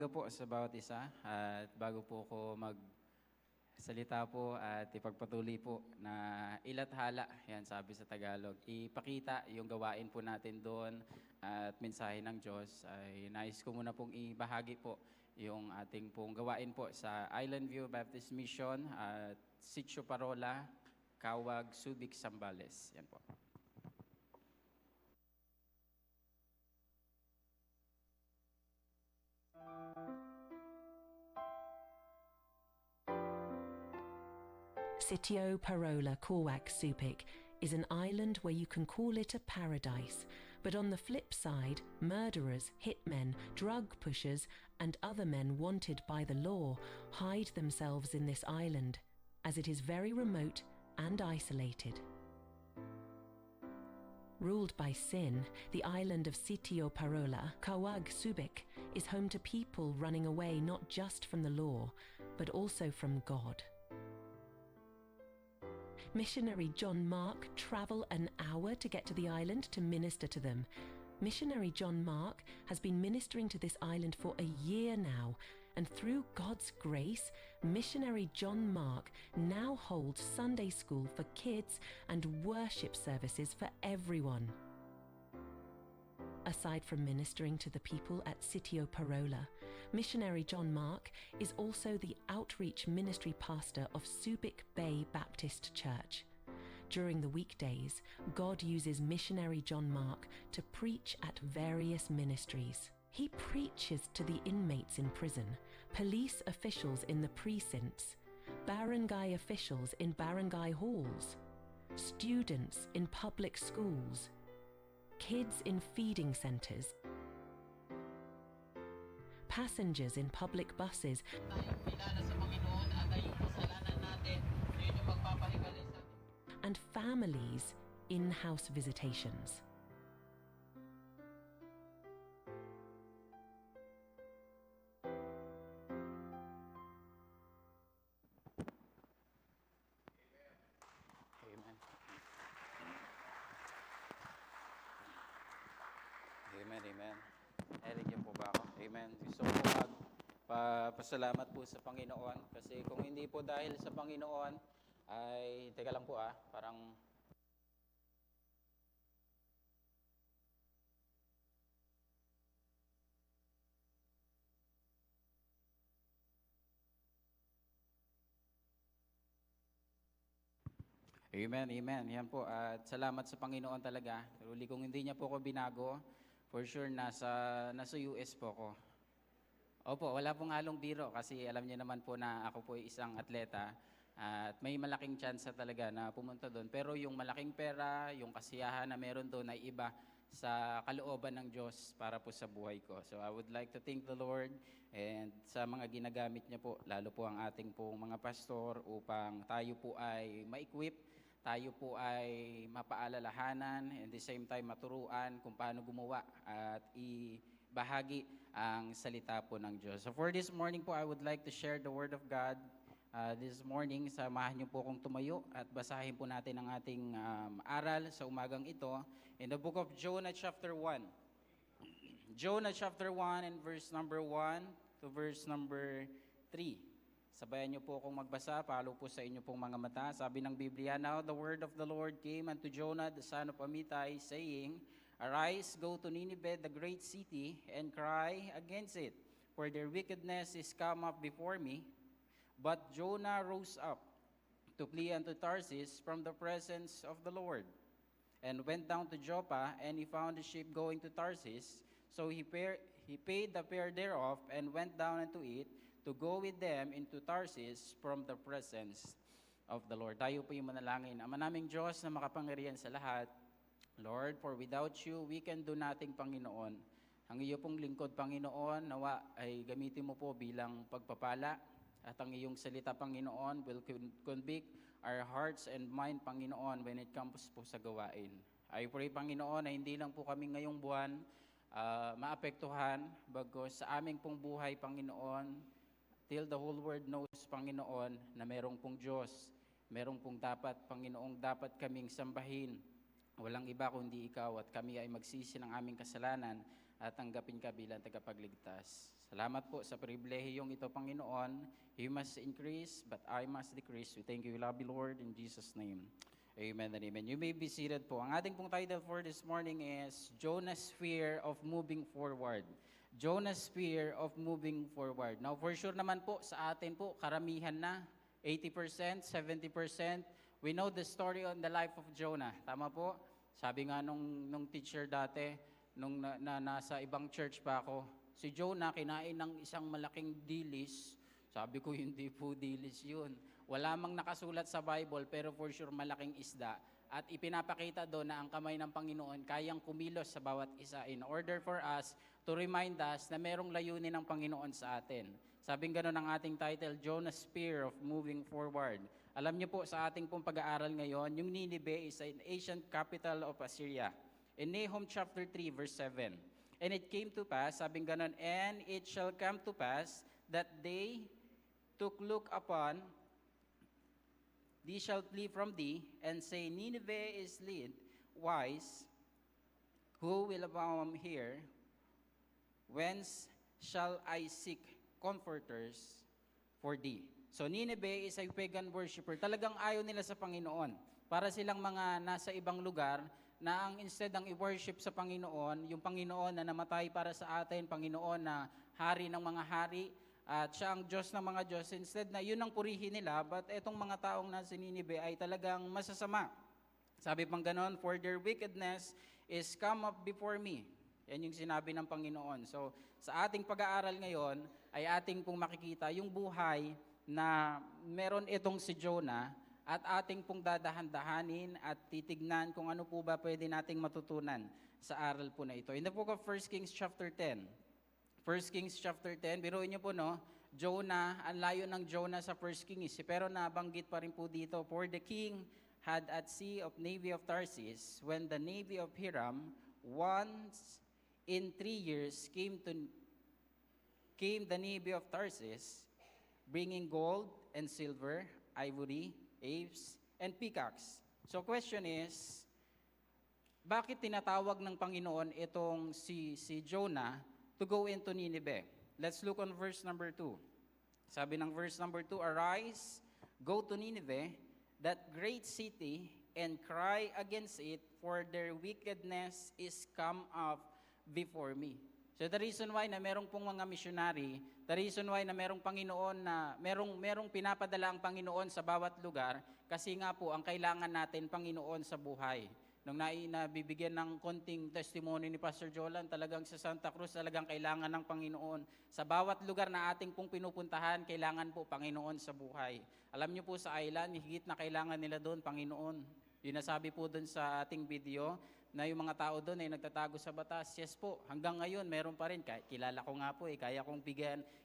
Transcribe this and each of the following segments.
Po sa bawat isa at bago po ko magsalita po at ipagpatuloy po na ilathala, yan sabi sa Tagalog, ipakita yung gawain po natin doon at mensahe ng Diyos ay nais ko muna pong ibahagi po yung ating pong gawain po sa Island View Baptist Mission at Sitio Parola, Kawag, Subic, Zambales. Yan po. Sitio Parola, Kawag, Subic is an island where you can call it a paradise, but on the flip side, murderers, hitmen, drug pushers, and other men wanted by the law hide themselves in this island, as it is very remote and isolated. Ruled by sin, the island of Sitio Parola, Kawag, Subic, is home to people running away not just from the law, but also from God. Missionary John Mark traveled an hour to get to the island to minister to them. Missionary John Mark has been ministering to this island for a year now, and through God's grace, Missionary John Mark now holds Sunday school for kids and worship services for everyone. Aside from ministering to the people at Sitio Parola, Missionary John Mark is also the outreach ministry pastor of Subic Bay Baptist Church. During the weekdays, God uses Missionary John Mark to preach at various ministries. He preaches to the inmates in prison, police officials in the precincts, barangay officials in barangay halls, students in public schools, kids in feeding centres, passengers in public buses, and families in-house visitations. Amen. Amen, amen. Narinig po ba ako? Amen. Gusto ko magpasalamat po sa Panginoon kasi kung hindi po dahil sa Panginoon ay, teka lang po parang Amen, amen. Yan po. At salamat sa Panginoon talaga. Truly, kung hindi niya po ako binago, for sure, nasa US po ako. Opo, wala pong halong biro kasi alam niyo naman po na ako po ay isang atleta at may malaking chance talaga na pumunta doon. Pero yung malaking pera, yung kasiyahan na meron doon ay iba sa kalooban ng Diyos para po sa buhay ko. So I would like to thank the Lord and sa mga ginagamit niya po, lalo po ang ating pong mga pastor upang tayo po ay ma-equip, tayo po ay mapaalalahanan and the same time maturuan kung paano gumawa at ibahagi ang salita po ng Diyos. So for this morning po, I would like to share the Word of God. This morning, samahan niyo po akong tumayo at basahin po natin ang ating aral sa umagang ito in the book of Jonah chapter 1. Jonah chapter 1 and verse number 1 to verse number 3. Sabayan niyo po akong magbasa, palo po sa inyo pong mga mata. Sabi ng Biblia, "Now the word of the Lord came unto Jonah the son of Amittai, saying, Arise, go to Nineveh, the great city, and cry against it, for their wickedness is come up before me. But Jonah rose up to flee unto Tarsus from the presence of the Lord, and went down to Joppa, and he found a ship going to Tarsus. So he paid the fare thereof, and went down unto it, to go with them into Tarsus from the presence of the Lord." Tayo po yung manalangin. Ama naming Diyos na makapangyarihan sa lahat, Lord, for without you, we can do nothing, Panginoon. Ang iyo pong lingkod, Panginoon, nawa ay gamitin mo po bilang pagpapala, at ang iyong salita, Panginoon, will convict our hearts and mind, Panginoon, when it comes po sa gawain. I pray, Panginoon, na hindi lang po kami ngayong buwan maapektuhan, bagos sa aming pong buhay, Panginoon, till the whole world knows, Panginoon, na merong pong Diyos, merong pong dapat, Panginoong, dapat kaming sambahin. Walang iba kundi ikaw, at kami ay magsisi ng aming kasalanan at tanggapin ka bilang tagapagligtas. Salamat po sa pribilehiyong ito, Panginoon. You must increase, but I must decrease. We thank you, love you, Lord, in Jesus' name. Amen and amen. You may be seated po. Ang ating pong title for this morning is Jonah's Fear of Moving Forward. Jonah's Fear of Moving Forward. Now, for sure naman po, sa atin po, karamihan na, 80%, 70%, we know the story on the life of Jonah. Tama po? Sabi nga nung teacher dati, nung nasa ibang church pa ako, si Jonah kinain ng isang malaking dilis. Sabi ko, hindi po dilis yun. Wala mang nakasulat sa Bible, pero for sure malaking isda. At ipinapakita doon na ang kamay ng Panginoon kayang kumilos sa bawat isa in order for us to remind us na merong layunin ng Panginoon sa atin. Sabing gano'n ang ating title, Jonah's Fear of Moving Forward. Alam niyo po, sa ating pong pag-aaral ngayon, yung Nineveh is an ancient capital of Assyria. In Nahum chapter 3, verse 7. And it came to pass, sabing ganon, and it shall come to pass that they took look upon, they shall flee from thee, and say, Nineveh is lead, wise, who will abound here? Whence shall I seek comforters for thee? So Nineveh is a pagan worshiper. Talagang ayaw nila sa Panginoon. Para silang mga nasa ibang lugar, na ang instead ang i-worship sa Panginoon, yung Panginoon na namatay para sa atin, Panginoon na hari ng mga hari, at siya ang Diyos ng mga Diyos, instead na yun ang purihin nila, but etong mga taong nasa Nineveh ay talagang masasama. Sabi pang ganon, for their wickedness is come up before me. Yan yung sinabi ng Panginoon. So sa ating pag-aaral ngayon, ay ating pong makikita yung buhay na meron itong si Jonah, at ating pong dadahan-dahanin at titignan kung ano po ba pwede nating matutunan sa aral po na ito. In the book of 1 Kings chapter 10. 1 Kings chapter 10, biruin niyo po no, Jonah, ang layo ng Jonah sa 1 Kings, pero nabanggit pa rin po dito, for the king had at sea of navy of Tarsus, when the navy of Hiram, once in 3 years came the navy of Tarsus, bringing gold and silver, ivory, apes, and peacocks. So question is, bakit tinatawag ng Panginoon itong si Jonah to go into Nineveh? Let's look on verse number 2. Sabi ng verse number 2, arise, go to Nineveh, that great city, and cry against it, for their wickedness is come up before me. So the reason why na merong pong mga missionary, the reason why na merong Panginoon na merong pinapadala ang Panginoon sa bawat lugar, kasi nga po ang kailangan natin Panginoon sa buhay. Nung nabibigyan ng konting testimony ni Pastor Jolan, talagang sa Santa Cruz talagang kailangan ng Panginoon. Sa bawat lugar na ating pong pinupuntahan, kailangan po Panginoon sa buhay. Alam niyo po sa island, higit na kailangan nila doon Panginoon. Yun nasabi po doon sa ating video, na yung mga tao doon ay nagtatago sa batas. Yes po, hanggang ngayon meron pa rin. Kilala ko nga po kaya kong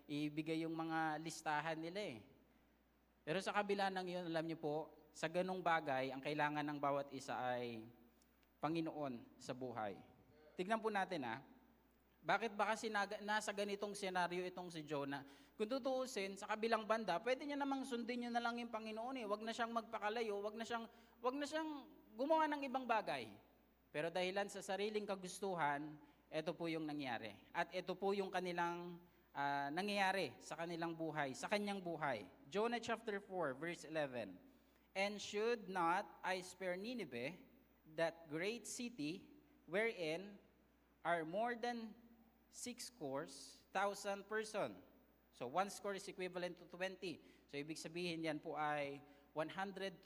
ibigay yung mga listahan nila Pero sa kabila ng yun, alam niyo po, sa ganung bagay, ang kailangan ng bawat isa ay Panginoon sa buhay. Tignan po natin bakit ba kasi nasa ganitong senaryo itong si Jonah? Kung tutuusin, sa kabilang banda, pwede niya namang sundin niya na lang yung Panginoon Huwag na siyang magpakalayo, wag na siyang gumawa ng ibang bagay. Pero dahilan sa sariling kagustuhan, ito po yung nangyari. At ito po yung kanilang nangyayari sa kanilang buhay, sa kanyang buhay. Jonah chapter 4, verse 11. And should not I spare Nineveh, that great city, wherein are more than 6,000 persons. So 1 score is equivalent to 20. So ibig sabihin yan po ay 120,000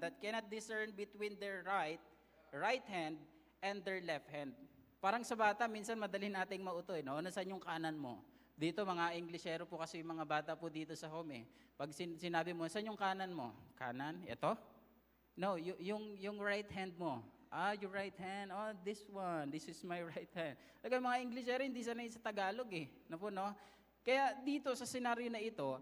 that cannot discern between their right hand and their left hand. Parang sa bata, minsan madali nating mauto Nasaan yung kanan mo? Dito mga Englishero po kasi yung mga bata po dito sa home Pag sinabi mo, saan yung kanan mo? Kanan? Ito? No, yung right hand mo. Your right hand. Oh, this one. This is my right hand. Talaga mga Englishero, hindi sanay sa Tagalog no? Kaya dito sa senaryo na ito,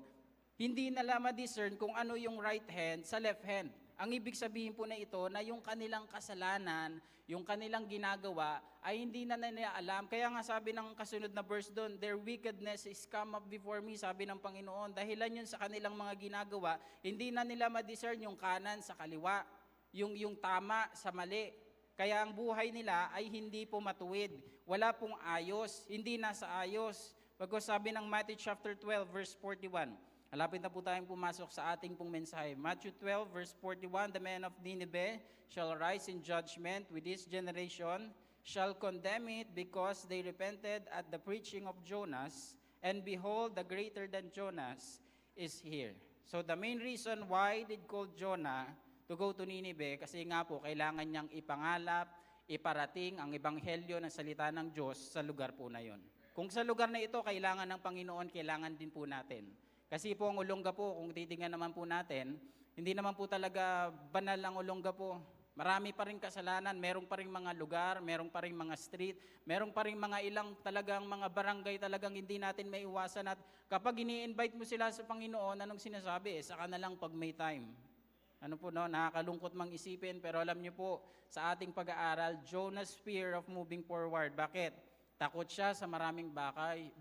hindi nila ma-discern kung ano yung right hand sa left hand. Ang ibig sabihin po na ito na yung kanilang kasalanan, yung kanilang ginagawa ay hindi na nila alam. Kaya nga sabi ng kasunod na verse doon, their wickedness is come up before me, sabi ng Panginoon. Dahilan yun sa kanilang mga ginagawa, hindi na nila ma-discern yung kanan sa kaliwa, yung tama sa mali. Kaya ang buhay nila ay hindi po matuwid. Wala pong ayos, hindi nasa ayos. Pagko sabi ng Matthew chapter 12 verse 41, malapit na po tayong pumasok sa ating pong mensahe. Matthew 12 verse 41, the men of Nineveh shall rise in judgment with this generation, shall condemn it because they repented at the preaching of Jonas, and behold, the greater than Jonas is here. So the main reason why did call Jonah to go to Nineveh, kasi nga po, kailangan niyang ipangalap, iparating ang ebanghelyo ng salita ng Diyos sa lugar po na yon. Kung sa lugar na ito, kailangan ng Panginoon, kailangan din po natin. Kasi po ang Olongapo, kung titingnan naman po natin, hindi naman po talaga banal ang Olongapo. Marami pa rin kasalanan, merong pa rin mga lugar, merong pa rin mga street, merong pa rin mga ilang talagang mga barangay talagang hindi natin maiwasan. At kapag ini-invite mo sila sa Panginoon, anong sinasabi? Saka na lang pag may time. Ano po no, nakakalungkot mang isipin, pero alam niyo po, sa ating pag-aaral, Jonah's fear of moving forward. Bakit? Takot siya sa maraming bagay.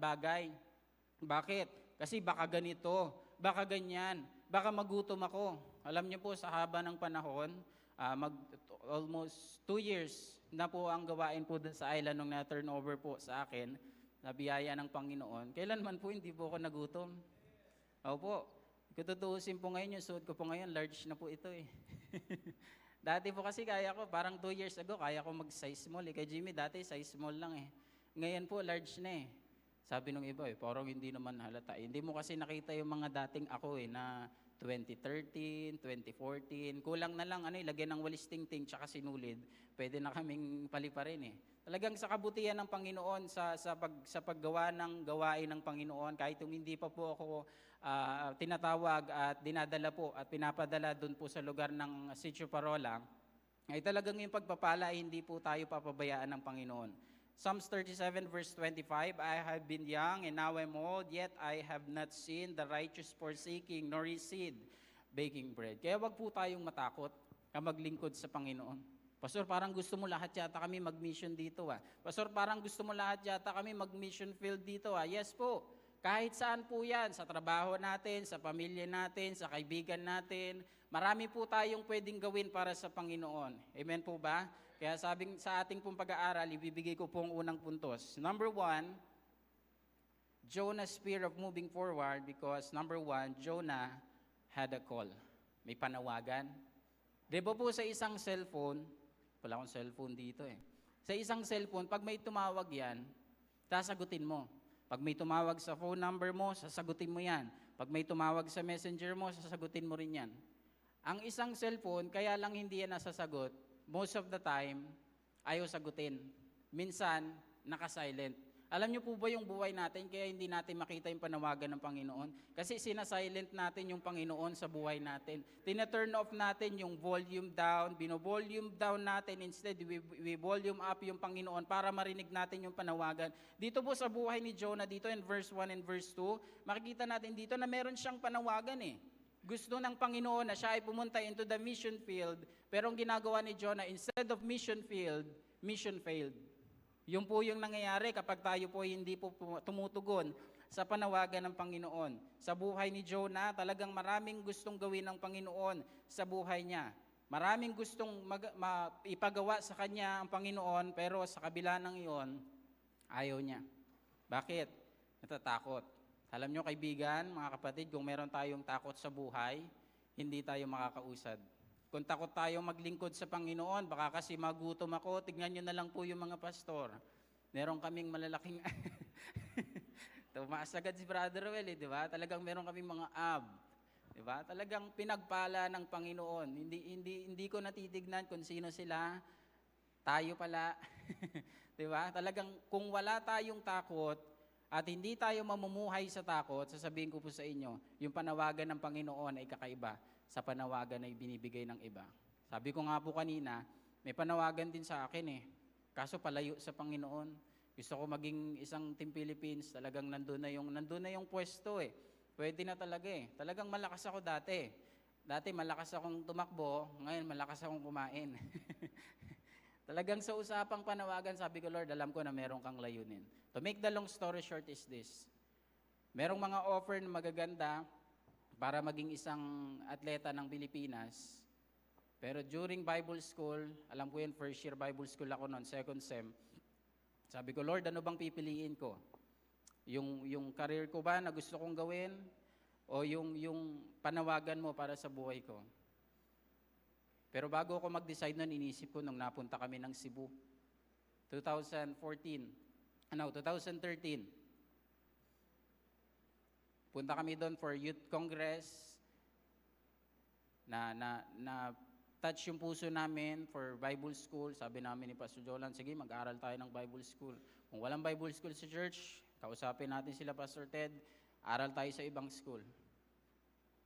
Bakit? Kasi baka ganito, baka ganyan, baka magutom ako. Alam niyo po, sa haba ng panahon, almost 2 years na po ang gawain po sa island nung na-turnover po sa akin, na biyaya ng Panginoon. Kailanman po hindi po ako nagutom. Opo. Kung tutuusin po ngayon, yung suot ko po ngayon, large na po ito eh. Dati po kasi kaya ko, parang 2 years ago, kaya ko mag-size small eh. Kay Jimmy, dati size small lang eh. Ngayon po, large na eh. Sabi nung iba eh, parang hindi naman halata. Hindi mo kasi nakita yung mga dating ako eh, na 2013, 2014. Kulang na lang, lagyan ng walis ting-ting tsaka sinulid. Pwede na kaming paliparin eh. Talagang sa kabutihan ng Panginoon, sa paggawa ng gawain ng Panginoon, kahit yung hindi pa po ako tinatawag at dinadala po at pinapadala doon po sa lugar ng Sitio Parola, ay talagang yung pagpapala ay hindi po tayo papabayaan ng Panginoon. Psalms 37 verse 25, I have been young and now I'm old, yet I have not seen the righteous forsaking nor his seed baking bread. Kaya wag po tayong matakot na maglingkod sa Panginoon. Pastor, parang gusto mo lahat yata kami mag-mission dito Pastor, parang gusto mo lahat yata kami mag-mission field dito Yes po. Kahit saan po yan, sa trabaho natin, sa pamilya natin, sa kaibigan natin, marami po tayong pwedeng gawin para sa Panginoon. Amen po ba? Kaya sabing sa ating pong pag-aaral, ibibigay ko pong unang puntos. Number 1, Jonah's fear of moving forward because number 1, Jonah had a call. May panawagan. Di ba po sa isang cellphone, wala akong cellphone dito eh. Sa isang cellphone, pag may tumawag yan, sasagutin mo. Pag may tumawag sa phone number mo, sasagutin mo yan. Pag may tumawag sa messenger mo, sasagutin mo rin yan. Ang isang cellphone, kaya lang hindi yan nasasagot, most of the time, ayaw sagutin. Minsan, naka-silent. Alam niyo po ba yung buhay natin, kaya hindi natin makita yung panawagan ng Panginoon? Kasi sinasilent natin yung Panginoon sa buhay natin. Tina-turn off natin yung volume down, bino-volume down natin, instead we volume up yung Panginoon para marinig natin yung panawagan. Dito po sa buhay ni Jonah, dito in verse 1 and verse 2, makikita natin dito na meron siyang panawagan eh. Gusto ng Panginoon na siya ay pumunta into the mission field, pero ang ginagawa ni Jonah, instead of mission field, mission failed. Yun po yung nangyayari kapag tayo po hindi po tumutugon sa panawagan ng Panginoon. Sa buhay ni Jonah, talagang maraming gustong gawin ng Panginoon sa buhay niya. Maraming gustong ipagawa sa kanya ang Panginoon, pero sa kabila ng iyon, ayaw niya. Bakit? Natatakot. Alam nyo kaibigan, mga kapatid, kung meron tayong takot sa buhay, hindi tayo makakausad. Kung takot tayo maglingkod sa Panginoon, baka kasi magutom ako, tignan nyo na lang po yung mga pastor. Meron kaming malalaking, tumaas agad si Brother Well, di ba? Talagang meron kaming mga di ba? Talagang pinagpala ng Panginoon. Hindi ko natitignan kung sino sila, tayo pala. Di ba? Talagang kung wala tayong takot, at hindi tayo mamumuhay sa takot, sasabihin ko po sa inyo, yung panawagan ng Panginoon ay kakaiba sa panawagan na binibigay ng iba. Sabi ko nga po kanina, may panawagan din sa akin eh. Kaso palayo sa Panginoon. Gusto ko maging isang Team Philippines, talagang nandun na yung pwesto eh. Pwede na talaga eh. Talagang malakas ako dati. Dati malakas akong tumakbo, ngayon malakas akong kumain. Talagang sa usapang panawagan, sabi ko, Lord, alam ko na meron kang layunin. To make the long story short is this. Merong mga offer na magaganda para maging isang atleta ng Pilipinas, Pero during Bible school, alam ko yun, first year Bible school ako noon, second sem, sabi ko, Lord, ano bang pipiliin ko? Yung career ko ba na gusto kong gawin? O yung panawagan mo para sa buhay ko? Pero bago ako mag-decide noon, inisip ko nung napunta kami ng Cebu. 2013. Punta kami doon for Youth Congress na touch yung puso namin for Bible school. Sabi namin ni Pastor Jolan, sige, mag-aral tayo ng Bible school. Kung walang Bible school sa church, kausapin natin sila Pastor Ted, aral tayo sa ibang school.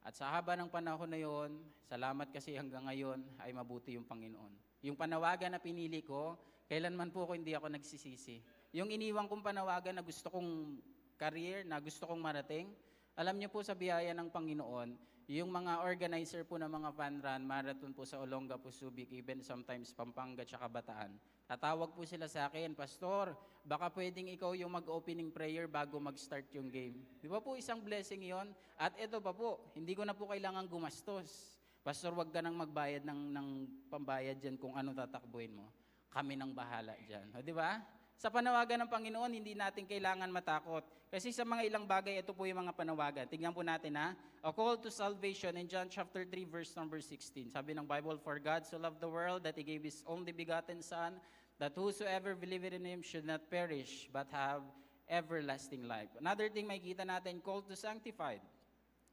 At sa haba ng panahon na yon, salamat kasi hanggang ngayon ay mabuti yung Panginoon. Yung panawagan na pinili ko, kailanman po hindi ako nagsisisi. Yung iniwang kong panawagan na gusto kong career, na gusto kong marating, alam niyo po sa biyaya ng Panginoon, yung mga organizer po ng mga fun run, marathon po sa Olongapo, Subic, even sometimes Pampanga at Bataan, tatawag po sila sa akin, Pastor, baka pwedeng ikaw yung mag-opening prayer bago mag-start yung game. Di ba po isang blessing yon? At ito pa po, hindi ko na po kailangan gumastos. Pastor, wag ka nang magbayad ng pambayad dyan kung ano tatakbuhin mo. Kami nang bahala dyan. O, di ba? Sa panawagan ng Panginoon, hindi natin kailangan matakot. Kasi sa mga ilang bagay, ito po yung mga panawagan. Tingnan po natin ha. A call to salvation in John chapter 3 verse number 16. Sabi ng Bible, For God so loved the world that He gave His only begotten Son, that whosoever believeth in Him should not perish, but have everlasting life. Another thing makikita natin, call to sanctified.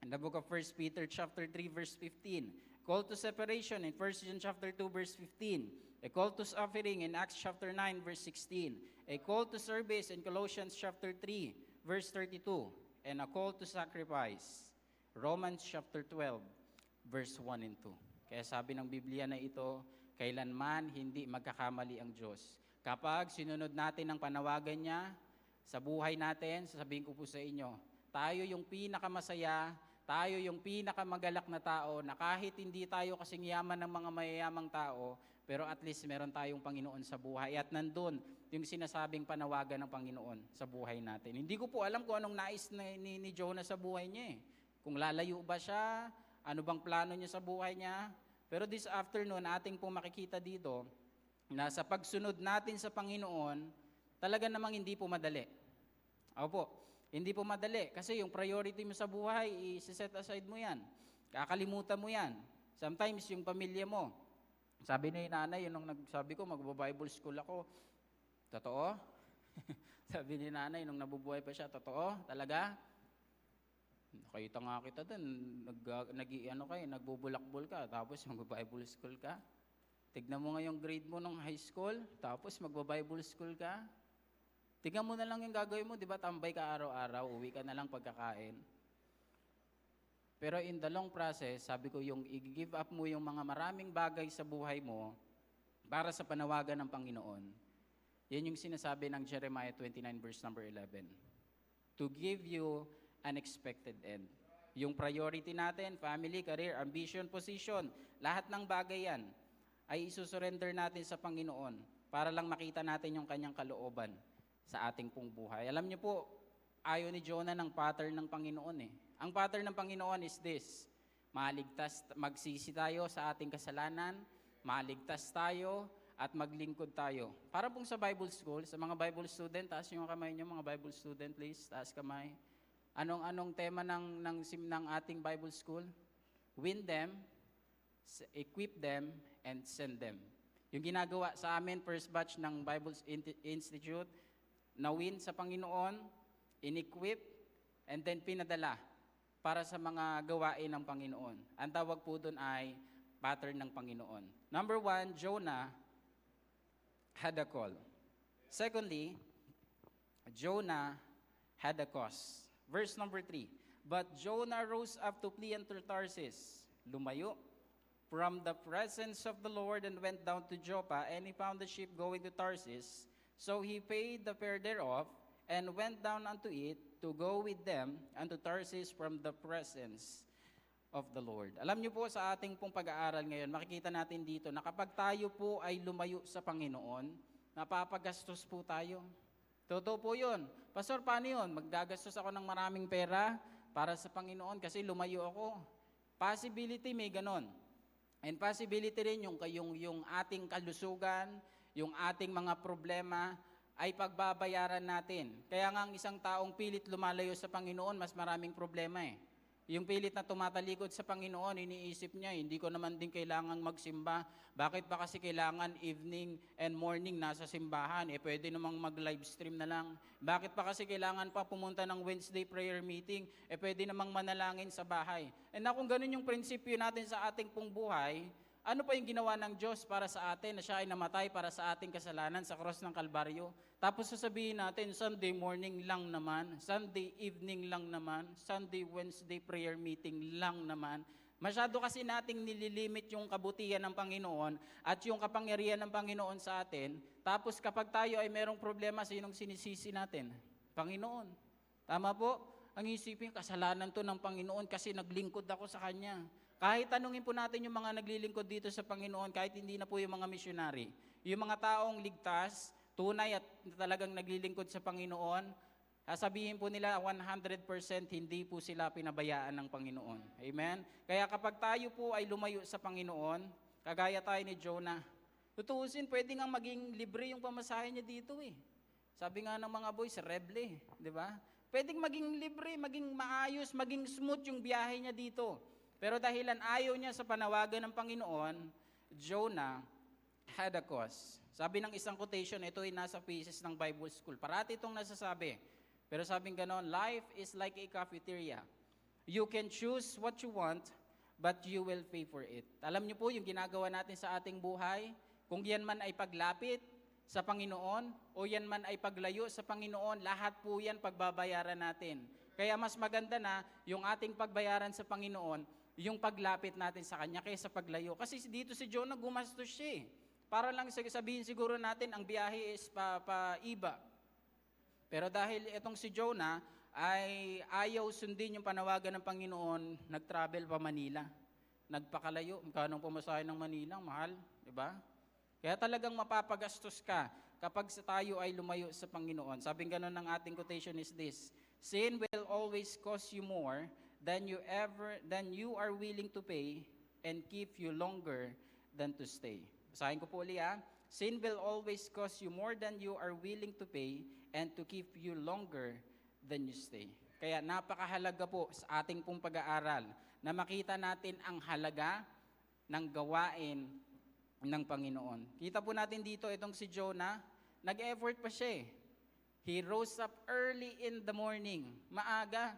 In the book of 1 Peter chapter 3 verse 15. Call to separation in 1 John chapter 2 verse 15. A call to offering in Acts chapter 9 verse 16. A call to service in Colossians chapter 3 verse 32. And a call to sacrifice, Romans chapter 12 verse 1 and 2. Kaya sabi ng Biblia na ito, kailanman hindi magkakamali ang Diyos. Kapag sinunod natin ang panawagan niya sa buhay natin, sasabihin ko po sa inyo, tayo yung pinakamasaya, tayo yung pinakamagalak na tao na kahit hindi tayo kasing yaman ng mga mayayamang tao, pero at least meron tayong Panginoon sa buhay. At nandun yung sinasabing panawagan ng Panginoon sa buhay natin. Hindi ko po alam kung anong nais ni Jonah sa buhay niya eh. Kung lalayo ba siya, ano bang plano niya sa buhay niya. Pero this afternoon, ating pong makikita dito na sa pagsunod natin sa Panginoon, talaga namang hindi po madali. Opo, hindi po madali. Kasi yung priority mo sa buhay, i-set aside mo yan. Kakalimutan mo yan. Sometimes yung pamilya mo, sabi ni nanay, yun nung nagsabi ko, magbo-Bible school ako. Totoo? Sabi ni nanay, nung nabubuhay pa siya, totoo? Talaga? Nakita nga kita dun, nagbubulakbol ka, tapos magbo-Bible school ka. Tignan mo nga yung grade mo nung high school, tapos magbo-Bible school ka. Tignan mo na lang yung gagawin mo, di ba? Tambay ka araw-araw, uwi ka na lang pagkakain. Pero in the long process, sabi ko, yung i-give up mo yung mga maraming bagay sa buhay mo para sa panawagan ng Panginoon, yan yung sinasabi ng Jeremiah 29 verse number 11. To give you an expected end. Yung priority natin, family, career, ambition, position, lahat ng bagay yan ay isusurrender natin sa Panginoon para lang makita natin yung kanyang kalooban sa ating pong buhay. Alam niyo po, ayaw ni Jonah ng pattern ng Panginoon eh. Ang pattern ng Panginoon is this, magsisi tayo sa ating kasalanan, maligtas tayo, at maglingkod tayo. Para pong sa Bible school, sa mga Bible student, taas yung kamay niyo, mga Bible student, please, taas kamay. Anong tema ng ating Bible school? Win them, equip them, and send them. Yung ginagawa sa amin, first batch ng Bible Institute, na-win sa Panginoon, in-equip, and then pinadala para sa mga gawain ng Panginoon. Ang tawag po doon ay pattern ng Panginoon. Number 1, Jonah had a call. Secondly, Jonah had a cause. Verse number 3, But Jonah rose up to flee unto Tarsis, lumayo from the presence of the Lord and went down to Joppa, and he found the ship going to Tarsis. So he paid the fare thereof, and went down unto it to go with them unto Tarsis from the presence of the Lord. Alam niyo po sa ating pong pag-aaral ngayon, makikita natin dito na kapag tayo po ay lumayo sa Panginoon, napapagastos po tayo. Totoo po yun. Pastor, paano yun? Magdagastos ako ng maraming pera para sa Panginoon kasi lumayo ako. Possibility may ganon. And possibility rin yung ating kalusugan, yung ating mga problema ay pagbabayaran natin. Kaya nga ang isang taong pilit lumalayo sa Panginoon, mas maraming problema eh. Yung pilit na tumatalikod sa Panginoon, iniisip niya, hindi ko naman din kailangang magsimba. Bakit ba kasi kailangan evening and morning nasa simbahan? Pwede namang mag-live stream na lang. Bakit pa kasi kailangan pa pumunta ng Wednesday prayer meeting? Pwede namang manalangin sa bahay. Na kung ganun yung prinsipyo natin sa ating pong buhay, ano pa yung ginawa ng Diyos para sa atin na siya ay namatay para sa ating kasalanan sa cross ng Kalbaryo? Tapos sasabihin natin, Sunday morning lang naman, Sunday evening lang naman, Sunday Wednesday prayer meeting lang naman. Masyado kasi nating nililimit yung kabutihan ng Panginoon at yung kapangyarihan ng Panginoon sa atin. Tapos kapag tayo ay merong problema, sinong sinisisi natin? Panginoon. Tama po? Ang isipin, kasalanan to ng Panginoon kasi naglingkod ako sa Kanya. Kahit tanungin po natin yung mga naglilingkod dito sa Panginoon, kahit hindi na po yung mga missionary, yung mga taong ligtas, tunay at talagang naglilingkod sa Panginoon, sabihin po nila 100% hindi po sila pinabayaan ng Panginoon. Amen? Kaya kapag tayo po ay lumayo sa Panginoon, kagaya tayo ni Jonah, tutuusin, pwede nga maging libre yung pamasahe niya dito eh. Sabi nga ng mga boys, reble, di ba? Pwedeng maging libre, maging maayos, maging smooth yung biyahe niya dito. Pero dahilan ayaw niya sa panawagan ng Panginoon, Jonah had a cause. Sabi ng isang quotation, ito ay nasa pieces ng Bible School. Parati itong nasasabi. Pero sabing ganon, life is like a cafeteria. You can choose what you want, but you will pay for it. Alam niyo po yung ginagawa natin sa ating buhay, kung yan man ay paglapit sa Panginoon, o yan man ay paglayo sa Panginoon, lahat po yan pagbabayaran natin. Kaya mas maganda na yung ating pagbayaran sa Panginoon, yung paglapit natin sa Kanya kaysa paglayo. Kasi dito si Jonah gumastos siya eh. Para lang sabihin siguro natin, ang biyahe is pa-iba. Pero dahil itong si Jonah ay ayaw sundin yung panawagan ng Panginoon, nag-travel pa Manila. Nagpakalayo. Magkano pumasahe ng Manila? Mahal, di ba? Kaya talagang mapapagastos ka kapag tayo ay lumayo sa Panginoon. Sabing ganon ng ating quotation is this, sin will always cost you more than you are willing to pay and keep you longer than to stay. Basahin ko po ulit Sin will always cost you more than you are willing to pay and to keep you longer than you stay. Kaya napakahalaga po sa ating pong pag-aaral na makita natin ang halaga ng gawain ng Panginoon. Kita po natin dito itong si Jonah, nag-effort pa siya eh. He rose up early in the morning, maaga,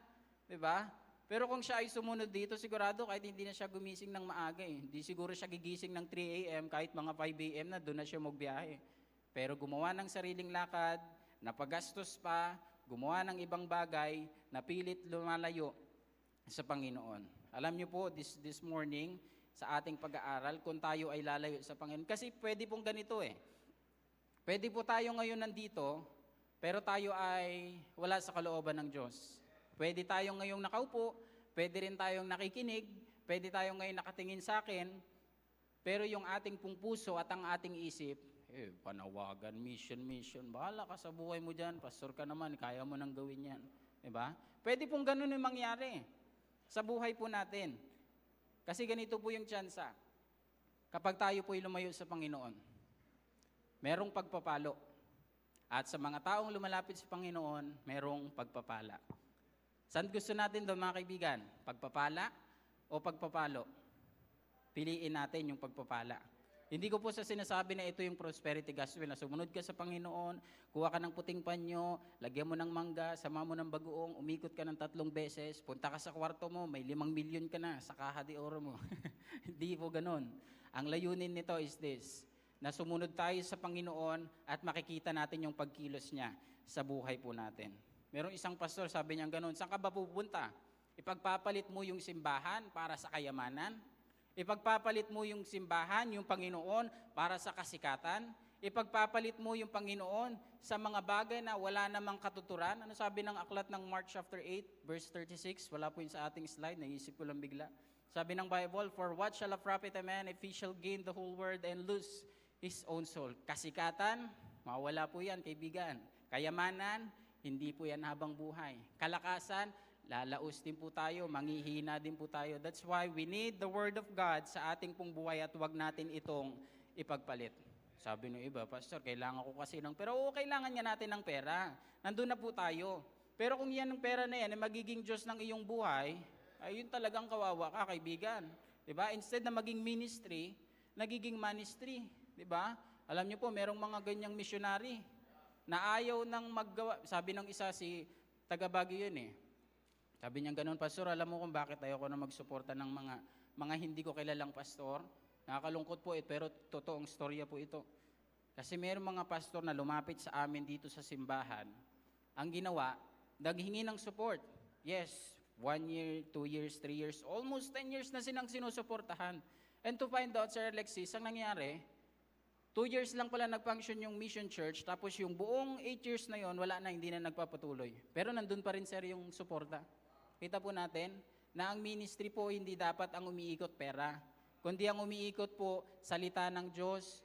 di ba? Pero kung siya ay sumunod dito, sigurado kahit hindi na siya gumising ng maaga eh. Hindi siguro siya gigising ng 3 a.m. kahit mga 5 a.m. na doon na siya magbiyahe. Pero gumawa ng sariling lakad, napagastos pa, gumawa ng ibang bagay, napilit lumalayo sa Panginoon. Alam niyo po, this morning, sa ating pag-aaral, kung tayo ay lalayo sa Panginoon. Kasi pwede pong ganito eh. Pwede po tayo ngayon nandito, pero tayo ay wala sa kalooban ng Diyos. Pwede tayong ngayong nakaupo, pwede rin tayong nakikinig, pwede tayong ngayon nakatingin sa akin, pero yung ating pong puso at ang ating isip, panawagan, mission, bahala ka sa buhay mo dyan, pastor ka naman, kaya mo nang gawin yan. Diba? Pwede pong ganun yung mangyari sa buhay po natin. Kasi ganito po yung tsansa. Kapag tayo po'y lumayo sa Panginoon, merong pagpapalo. At sa mga taong lumalapit sa Panginoon, merong pagpapala. Saan gusto natin doon mga kaibigan? Pagpapala o pagpapalo? Piliin natin yung pagpapala. Hindi ko po sa sinasabi na ito yung prosperity gospel na sumunod ka sa Panginoon, kuha ka ng puting panyo, lagyan mo ng mangga, sama mo ng bagoong, umikot ka ng 3 beses, punta ka sa kwarto mo, may 5 milyon ka na sa kaha de oro mo. Hindi po ganun. Ang layunin nito is this, na sumunod tayo sa Panginoon at makikita natin yung pagkilos niya sa buhay po natin. Merong isang pastor, sabi niya ganun, saan ka ba pupunta? Ipagpapalit mo yung simbahan para sa kayamanan? Ipagpapalit mo yung simbahan, yung Panginoon, para sa kasikatan? Ipagpapalit mo yung Panginoon sa mga bagay na wala namang katuturan? Ano sabi ng aklat ng Mark chapter 8, verse 36? Wala po yun sa ating slide, naisip ko lang bigla. Sabi ng Bible, for what shall a profit a man if he shall gain the whole world and lose his own soul? Kasikatan, mawala po yan, kaibigan. Kayamanan, hindi po yan habang buhay. Kalakasan, lalaos din po tayo, manghihina din po tayo. That's why we need the Word of God sa ating pong buhay at huwag natin itong ipagpalit. Sabi ng iba, Pastor, kailangan ko kasi ng pera. Oo, kailangan nga natin ng pera. Nandun na po tayo. Pero kung yan ang pera na yan ay magiging Diyos ng iyong buhay, ay yun talagang kawawa ka, kaibigan. Diba? Instead na maging ministry, nagiging ministry. Diba? Alam niyo po, merong mga ganyang missionary na ayaw nang maggawa. Sabi ng isa, si taga Baguio yun eh. Sabi niya ganun, Pastor, alam mo kung bakit ayoko na magsuporta ng mga hindi ko kilalang pastor? Nakakalungkot po pero totoong storya po ito. Kasi mayroong mga pastor na lumapit sa amin dito sa simbahan. Ang ginawa, naghingi ng support. Yes, 1 year, 2 years, 3 years, almost 10 years na silang sinusuportahan. And to find out, Sir Alexis, ang nangyari, 2 years lang pala nag-function yung mission church, tapos yung buong 8 years na yon wala na, hindi na nagpapatuloy. Pero nandun pa rin, sir, yung suporta. Kita po natin na ang ministry po hindi dapat ang umiikot pera, kundi ang umiikot po salita ng Diyos.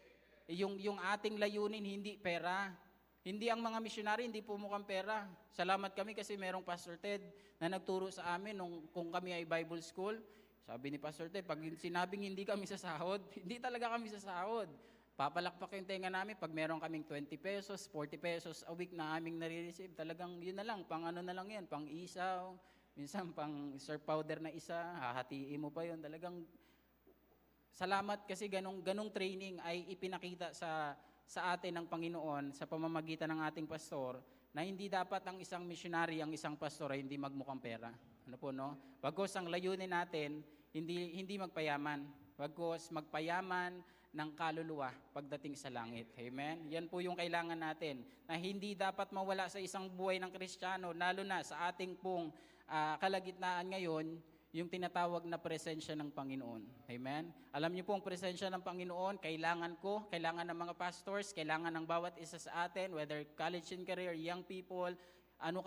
Yung ating layunin hindi pera. Hindi ang mga missionary, hindi po mukhang pera. Salamat kami kasi merong Pastor Ted na nagturo sa amin kung kami ay Bible school. Sabi ni Pastor Ted, pag sinabing hindi kami sasahod, hindi talaga kami sasahod. Papalakpak yung tenga namin pag meron kaming 20 pesos, 40 pesos a week na aming nare-receive. Talagang yun na lang, pang ano na lang yan, pang isaw, minsan pang surf powder na isa, hahatiin mo pa yun. Talagang salamat kasi ganong training ay ipinakita sa atin ng Panginoon sa pamamagitan ng ating pastor na hindi dapat ang isang missionary, ang isang pastor ay hindi magmukhang pera. Ano po, no? Bagkus ang layunin natin, hindi magpayaman. Bagkus magpayaman ng kaluluwa pagdating sa langit. Amen? Yan po yung kailangan natin na hindi dapat mawala sa isang buhay ng Kristiyano, lalo na sa ating pong kalagitnaan ngayon, yung tinatawag na presensya ng Panginoon. Amen? Alam niyo po ang presensya ng Panginoon, kailangan ng mga pastors, kailangan ng bawat isa sa atin, whether college and career, young people, ano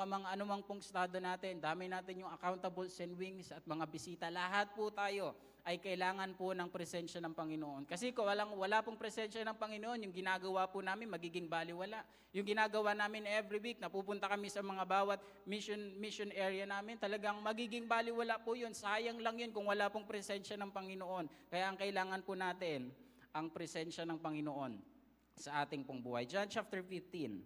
mang pong estado natin, dami natin yung accountables and wings at mga bisita, lahat po tayo ay kailangan po ng presensya ng Panginoon. Kasi kung wala pong presensya ng Panginoon, yung ginagawa po namin magiging baliwala. Yung ginagawa namin every week, napupunta kami sa mga bawat mission area namin, talagang magiging baliwala po yun. Sayang lang yun kung wala pong presensya ng Panginoon. Kaya ang kailangan po natin, ang presensya ng Panginoon sa ating pong buhay. John chapter 15,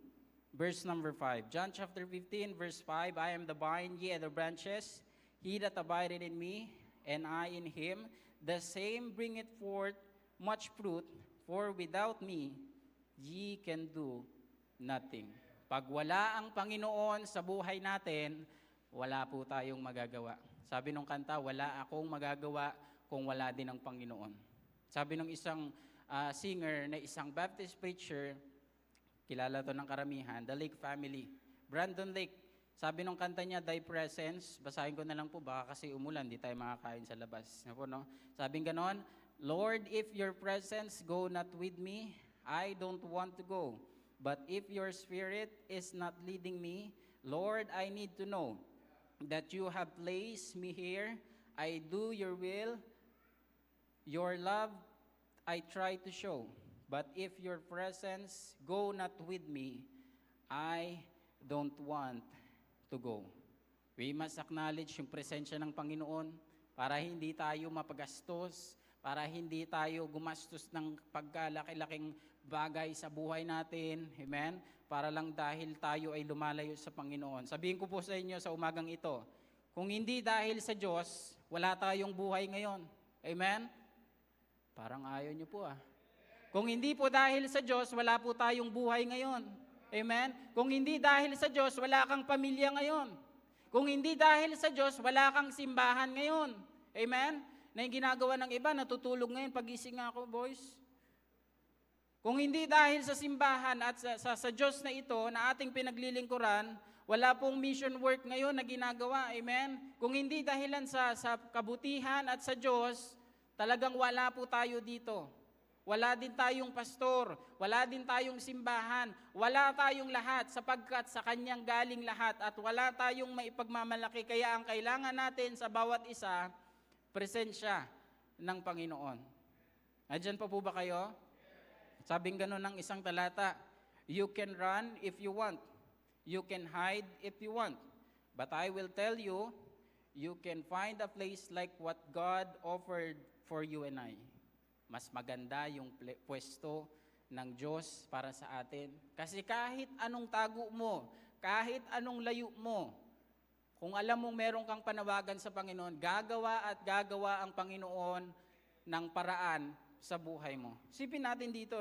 verse number 5. John chapter 15, verse 5, I am the vine, ye are the branches. He that abideth in me, and I in him, the same bringeth forth much fruit, for without me, ye can do nothing. Pag wala ang Panginoon sa buhay natin, wala po tayong magagawa. Sabi nung kanta, wala akong magagawa kung wala din ang Panginoon. Sabi nung isang singer na isang Baptist preacher, kilala to ng karamihan, the Lake family, Brandon Lake. Sabi nung kanta niya, Thy Presence, basahin ko na lang po, baka kasi umulan, di tayo makakain sa labas. No? Sabing ganon, Lord, if your presence go not with me, I don't want to go. But if your spirit is not leading me, Lord, I need to know that you have placed me here. I do your will. Your love I try to show. But if your presence go not with me, I don't want to go. We must acknowledge yung presensya ng Panginoon para hindi tayo mapagastos, para hindi tayo gumastos ng pagkalaki-laking bagay sa buhay natin. Amen? Para lang dahil tayo ay lumalayo sa Panginoon. Sabihin ko po sa inyo sa umagang ito, kung hindi dahil sa Diyos, wala tayong buhay ngayon. Amen? Parang ayaw nyo po Kung hindi po dahil sa Diyos, wala po tayong buhay ngayon. Amen? Kung hindi dahil sa Diyos, wala kang pamilya ngayon. Kung hindi dahil sa Diyos, wala kang simbahan ngayon. Amen? Na yung ginagawa ng iba, natutulog ngayon, pagising ako, boys. Kung hindi dahil sa simbahan at sa Diyos na ito, na ating pinaglilingkuran, wala pong mission work ngayon na ginagawa. Amen? Kung hindi dahilan sa kabutihan at sa Diyos, talagang wala po tayo dito. Wala din tayong pastor, wala din tayong simbahan, wala tayong lahat sapagkat sa Kanyang galing lahat at wala tayong maipagmamalaki. Kaya ang kailangan natin sa bawat isa, presensya ng Panginoon. Nandiyan pa po ba kayo? Sabing gano'n ng isang talata, you can run if you want, you can hide if you want, But I will tell you, you can find a place like what God offered for you and I. Mas maganda yung pwesto ng Diyos para sa atin. Kasi kahit anong tago mo, kahit anong layo mo, kung alam mong meron kang panawagan sa Panginoon, gagawa at gagawa ang Panginoon ng paraan sa buhay mo. Sipin natin dito,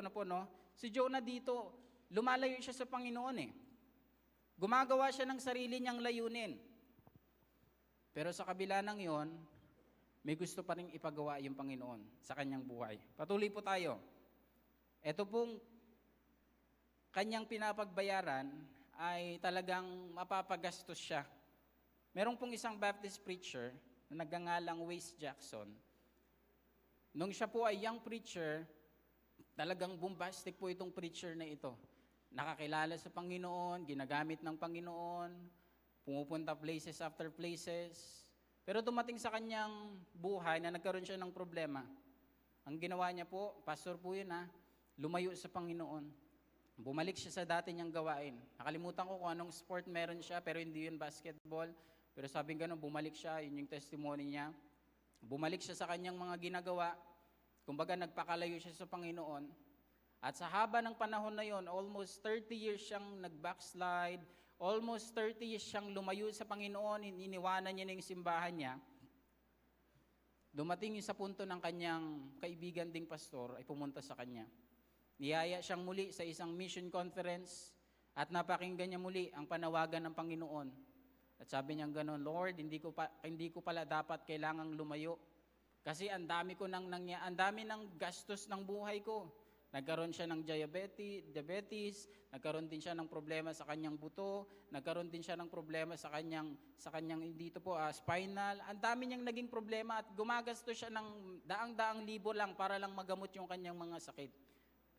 si Jonah dito, lumalayo siya sa Panginoon eh. Gumagawa siya ng sarili niyang layunin. Pero sa kabila ng yon, may gusto pa rin ipagawa yung Panginoon sa kanyang buhay. Patuloy po tayo. Ito pong kanyang pinapagbayaran ay talagang mapapagastos siya. Meron pong isang Baptist preacher na nagngangalang Wes Jackson. Nung siya po ay young preacher, talagang bombastic po itong preacher na ito. Nakakilala sa Panginoon, ginagamit ng Panginoon, pumupunta places after places. Pero dumating sa kanyang buhay na nagkaroon siya ng problema. Ang ginawa niya po, pastor po yun lumayo sa Panginoon. Bumalik siya sa dati niyang gawain. Nakalimutan ko kung anong sport meron siya, pero hindi yun basketball. Pero sabing ganun, bumalik siya, yun yung testimony niya. Bumalik siya sa kanyang mga ginagawa. Kumbaga nagpakalayo siya sa Panginoon. At sa haba ng panahon na yon, almost 30 years siyang nag-backslide, almost 30 years siyang lumayo sa Panginoon, iniwanan niya na yung simbahan niya. Dumating yung sa punto ng kanyang kaibigan ding pastor ay pumunta sa kanya. Niyaya siyang muli sa isang mission conference at napakinggan niya muli ang panawagan ng Panginoon. At sabi niya gano'n, Lord, hindi ko pala dapat kailangang lumayo. Kasi ang dami ng gastos ng buhay ko. Nagkaroon siya ng diabetes, nagkaroon din siya ng problema sa kanyang buto, nagkaroon din siya ng problema sa kanyang spinal. Ang dami niyang naging problema at gumagastos siya ng daang-daang libo lang para lang magamot yung kanyang mga sakit.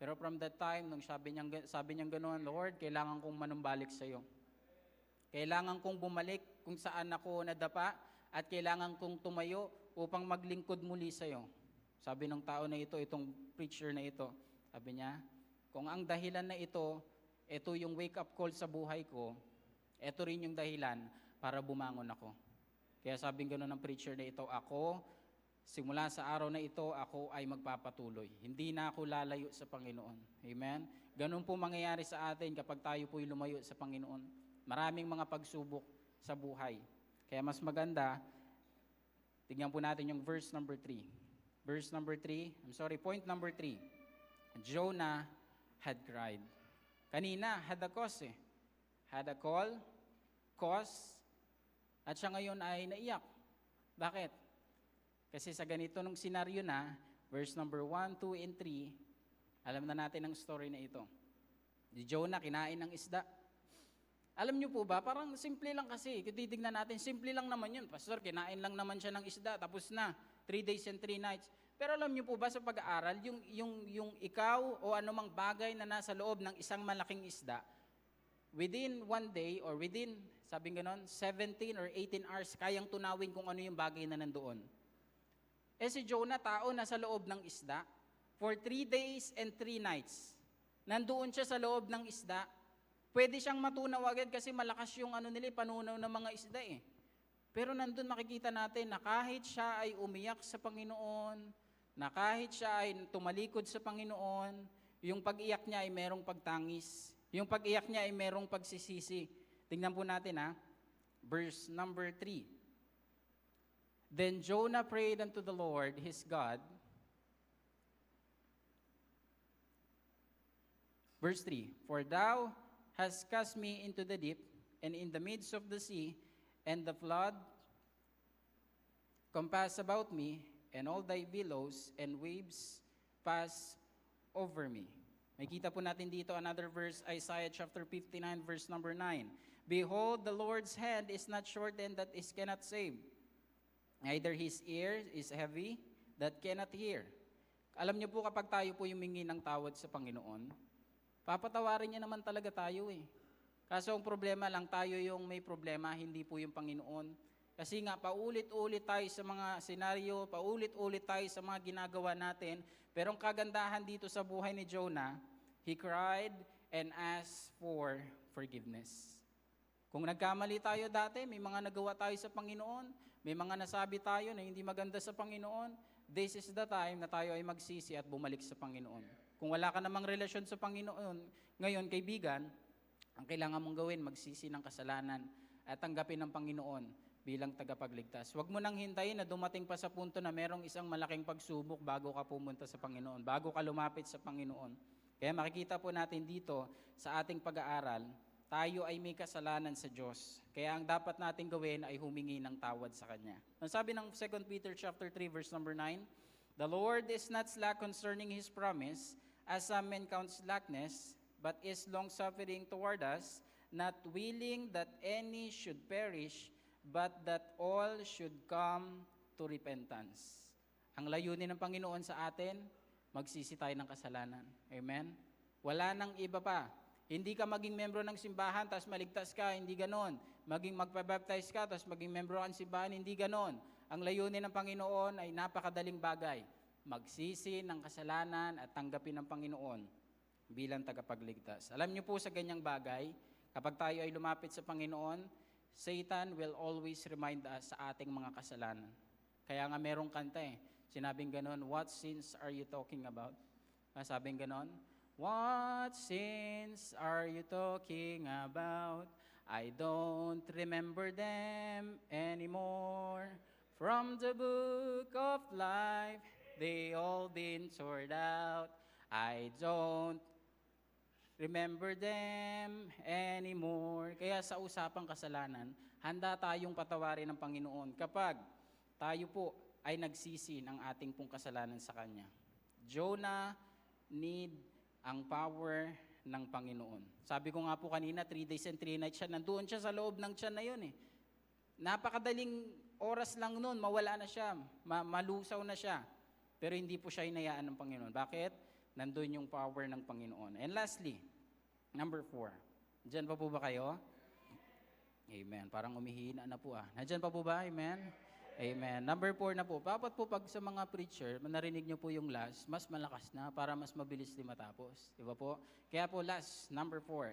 Pero from that time, nung sabi niya ganoon, Lord, kailangan kong manumbalik sa iyo. Kailangan kong bumalik kung saan ako nadapa at kailangan kong tumayo upang maglingkod muli sa iyo. Sabi ng tao na ito, itong preacher na ito, sabi niya, kung ang dahilan na ito yung wake-up call sa buhay ko, ito rin yung dahilan para bumangon ako. Kaya sabing gano'n ng preacher na ito, simula sa araw na ito, ako ay magpapatuloy. Hindi na ako lalayo sa Panginoon. Amen? Ganun po mangyayari sa atin kapag tayo po'y lumayo sa Panginoon. Maraming mga pagsubok sa buhay. Kaya mas maganda, tignan po natin yung verse number 3. Point number 3. Jonah had cried. Kanina, had a cause Had a cause, at siya ngayon ay naiyak. Bakit? Kasi sa ganito nung senaryo na, verse number 1, 2, and 3, alam na natin ang story na ito. Si Jonah kinain ng isda. Alam niyo po ba, parang simple lang kasi. Kung titignan natin, simple lang naman yun. Pastor, kinain lang naman siya ng isda, tapos na. 3 days and 3 nights. Pero alam niyo po ba sa pag-aaral, yung ikaw o anumang bagay na nasa loob ng isang malaking isda, within 1 day or within, sabing ganon, 17 or 18 hours, kayang tunawin kung ano yung bagay na nandoon. Si Jonah, tao nasa loob ng isda, for 3 days and 3 nights, nandoon siya sa loob ng isda, pwede siyang matunaw agad kasi malakas yung panunaw ng mga isda Pero nandun makikita natin na kahit siya ay umiyak sa Panginoon, na kahit siya ay tumalikod sa Panginoon, yung pag-iyak niya ay merong pagtangis. Yung pag-iyak niya ay merong pagsisisi. Tingnan po natin verse number 3. Then Jonah prayed unto the Lord his God. Verse 3, For thou hast cast me into the deep, and in the midst of the sea, and the flood compass about me, and all thy billows and waves pass over me. Makita po natin dito another verse, Isaiah chapter 59, verse number 9. Behold, the Lord's hand is not shortened that it cannot save, neither his ear is heavy that cannot hear. Alam niyo po kapag tayo po humingi ng tawad sa Panginoon, papatawarin niya naman talaga tayo Kaso ang problema lang, tayo yung may problema, hindi po yung Panginoon. Kasi nga, paulit-ulit tayo sa mga senaryo, paulit-ulit tayo sa mga ginagawa natin. Pero ang kagandahan dito sa buhay ni Jonah, he cried and asked for forgiveness. Kung nagkamali tayo dati, may mga nagawa tayo sa Panginoon, may mga nasabi tayo na hindi maganda sa Panginoon, this is the time na tayo ay magsisi at bumalik sa Panginoon. Kung wala ka namang relasyon sa Panginoon, ngayon kaibigan, ang kailangan mong gawin, magsisi ng kasalanan at tanggapin ng Panginoon bilang tagapagligtas. Huwag mo nang hintayin na dumating pa sa punto na merong isang malaking pagsubok bago ka pumunta sa Panginoon, bago ka lumapit sa Panginoon. Kaya makikita po natin dito sa ating pag-aaral, tayo ay may kasalanan sa Diyos. Kaya ang dapat nating gawin ay humingi ng tawad sa Kanya. Ang sabi ng 2 Peter chapter 3 verse number 9, "The Lord is not slack concerning His promise, as some men count slackness, but is long-suffering toward us, not willing that any should perish, but that all should come to repentance." Ang layunin ng Panginoon sa atin, magsisi tayo ng kasalanan. Amen? Wala nang iba pa. Hindi ka maging membro ng simbahan, tapos maligtas ka, hindi ganon. Maging magpabaptize ka, tapos maging membro ng simbahan, hindi ganon. Ang layunin ng Panginoon ay napakadaling bagay. Magsisi ng kasalanan at tanggapin ng Panginoon bilang tagapagligtas. Alam niyo po sa ganyang bagay, kapag tayo ay lumapit sa Panginoon, Satan will always remind us sa ating mga kasalanan. Kaya nga merong kanta sinabing ganon, "What sins are you talking about?" Sabing ganon, "What sins are you talking about? I don't remember them anymore. From the book of life, they all been sorted out. I don't remember them anymore." Kaya sa usapang kasalanan, handa tayong patawarin ng Panginoon kapag tayo po ay nagsisi ng ating pong kasalanan sa Kanya. Jonah need ang power ng Panginoon. Sabi ko nga po kanina, 3 days and 3 nights siya, nandoon siya sa loob ng tiyan na yun Napakadaling oras lang noon, mawala na siya, malusaw na siya. Pero hindi po siya hinayaan ng Panginoon. Bakit? Nandun yung power ng Panginoon. And lastly, number 4. Diyan pa po ba kayo? Amen. Parang umihina na po Nandyan pa po ba? Amen? Amen. Number 4 na po. Dapat po pag sa mga preacher, narinig nyo po yung last, mas malakas na para mas mabilis din matapos. Diba po? Kaya po last, number 4.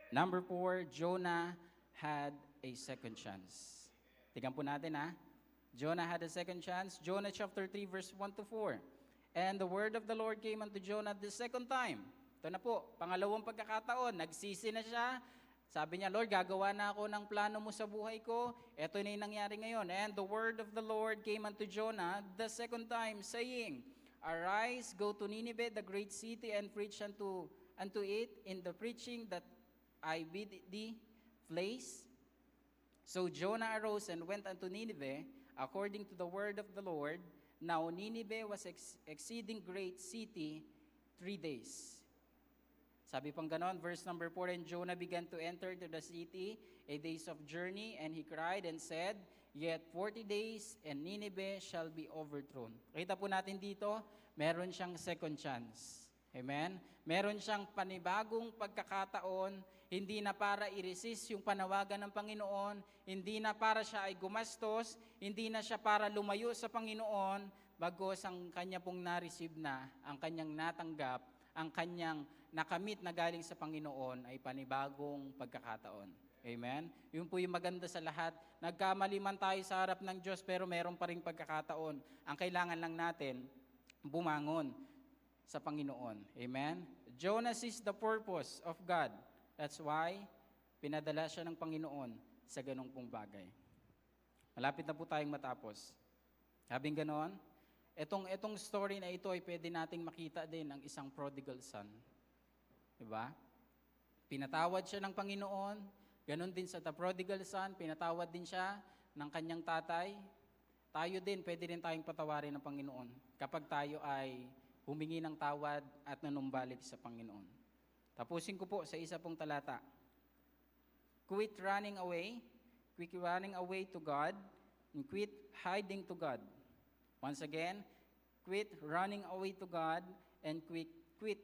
Number 4, Jonah had a second chance. Tingnan po natin Jonah had a second chance. Jonah chapter 3 verse 1 to 4. "And the word of the Lord came unto Jonah the second time." Ito na po, pangalawang pagkakataon, nagsisi na siya. Sabi niya, "Lord, gagawa na ako ng plano mo sa buhay ko." Ito na yung nangyari ngayon. "And the word of the Lord came unto Jonah the second time, saying, Arise, go to Nineveh, the great city, and preach unto it in the preaching that I bid thee place." So Jonah arose and went unto Nineveh, according to the word of the Lord. Now Nineveh was exceeding great city, 3 days. Sabi pang ganon, verse number 4, "And Jonah began to enter to the city, a days of journey, and he cried and said, Yet 40 days, and Nineveh shall be overthrown." Kita po natin dito, meron siyang second chance. Amen? Meron siyang panibagong pagkakataon, hindi na para i-resist yung panawagan ng Panginoon, hindi na para siya ay gumastos, hindi na siya para lumayo sa Panginoon, bagos ang kanya pong na-receive na, ang kanyang natanggap, ang kanyang nakamit na galing sa Panginoon ay panibagong pagkakataon. Amen? Yun po yung maganda sa lahat. Nagkamali man tayo sa harap ng Diyos, pero meron pa rin pagkakataon. Ang kailangan lang natin, bumangon sa Panginoon. Amen? Jonah sees the purpose of God. That's why, pinadala siya ng Panginoon sa ganong pong bagay. Malapit na po tayong matapos. Sabing ganon, etong story na ito ay pwede nating makita din ng isang prodigal son. Diba? Pinatawad siya ng Panginoon, ganon din sa the prodigal son, pinatawad din siya ng kanyang tatay. Tayo din, pwede rin tayong patawarin ng Panginoon kapag tayo ay humingi ng tawad at nanumbalik sa Panginoon. Tapusin ko po sa isa pong talata. Quit running away to God, and quit hiding to God. Once again, quit running away to God, and quit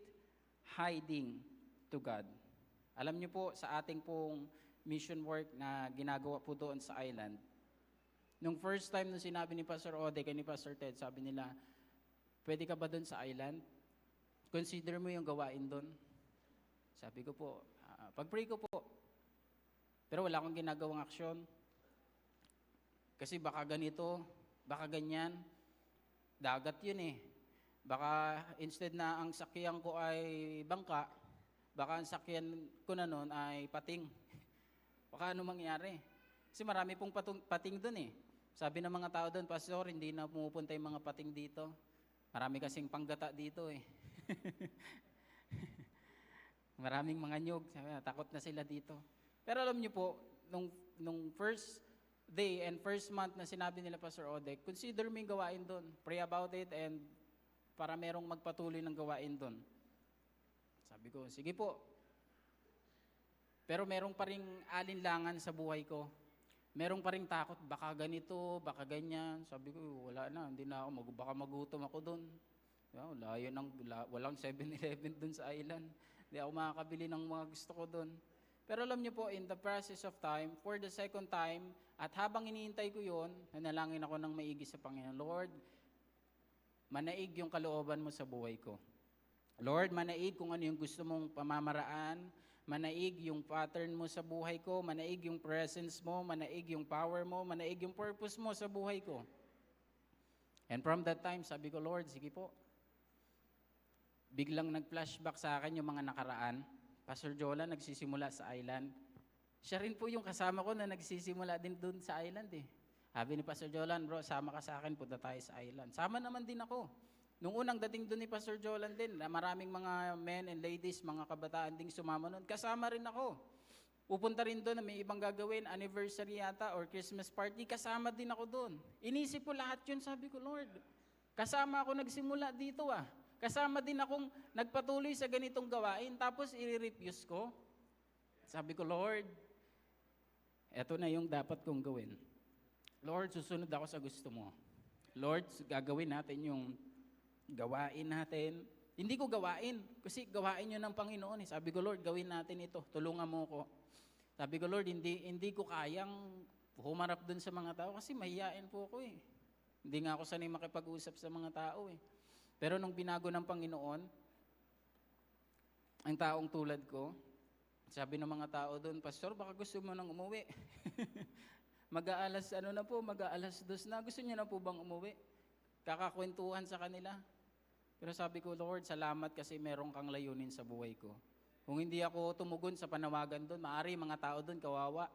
hiding to God. Alam niyo po, sa ating pong mission work na ginagawa po doon sa island, nung first time nung sinabi ni Pastor Ode kay ni Pastor Ted, sabi nila, "Pwede ka ba doon sa island? Consider mo yung gawain doon." Sabi ko po, pag-pray ko po. Pero wala akong ginagawang aksyon. Kasi baka ganito, baka ganyan. Dagat yun eh. Baka instead na ang sakyan ko ay bangka, baka ang sakyan ko na noon ay pating. Baka ano mangyari? Kasi marami pong pating doon eh. Sabi ng mga tao doon, Pastor, hindi na pumupunta yung mga pating dito. Marami kasing panggata dito eh. Maraming mga nyog. Sabi, takot na sila dito. Pero alam niyo po, nung first day and first month na sinabi nila Pastor Odek, consider mo yung gawain doon. Pray about it and para merong magpatuloy ng gawain doon. Sabi ko, sige po. Pero merong pa ring alinlangan sa buhay ko. Merong pa ring takot, baka ganito, baka ganyan. Sabi ko, wala na, hindi na ako, baka magutom ako doon. Layo walang 7-Eleven doon sa island. Hindi ako makakabili ng mga gusto ko doon. Pero alam niyo po, in the process of time, for the second time, at habang iniintay ko yun, nanalangin ako ng maigi sa Panginoon. Lord, manaig yung kalooban mo sa buhay ko. Lord, manaig kung ano yung gusto mong pamamaraan, manaig yung pattern mo sa buhay ko, manaig yung presence mo, manaig yung power mo, manaig yung purpose mo sa buhay ko. And from that time, sabi ko, Lord, sige po. Biglang nag-flashback sa akin yung mga nakaraan. Pastor Jola nagsisimula sa island. Siya rin po yung kasama ko na nagsisimula din doon sa island eh. Sabi ni Pastor Jolan, bro, sama ka sa akin, punta tayo sa island. Sama naman din ako. Nung unang dating doon ni Pastor Jolan din, na maraming mga men and ladies, mga kabataan ding sumama noon, kasama rin ako. Pupunta rin doon na may ibang gagawin, anniversary yata or Christmas party, kasama din ako doon. Inisip ko lahat yun, sabi ko, Lord, kasama ako nagsimula dito ah. Kasama din akong nagpatuloy sa ganitong gawain, tapos i-refuse ko. Sabi ko, Lord, eto na yung dapat kong gawin. Lord, susunod ako sa gusto mo. Lord, gagawin natin yung gawain natin. Hindi ko gawain, kasi gawain yun ng Panginoon. Sabi ko, Lord, gawin natin ito. Tulungan mo ko. Sabi ko, Lord, hindi ko kayang humarap dun sa mga tao kasi mahihain po ako eh. Hindi nga ako sanay makipag-usap sa mga tao eh. Pero nung binago ng Panginoon, ang taong tulad ko, sabi ng mga tao doon, Pastor, baka gusto mo nang umuwi. Mag-aalas 2 na. Gusto niyo na po bang umuwi? Kakakwentuhan sa kanila. Pero sabi ko, Lord, salamat kasi meron kang layunin sa buhay ko. Kung hindi ako tumugon sa panawagan doon, maaari mga tao doon, kawawa.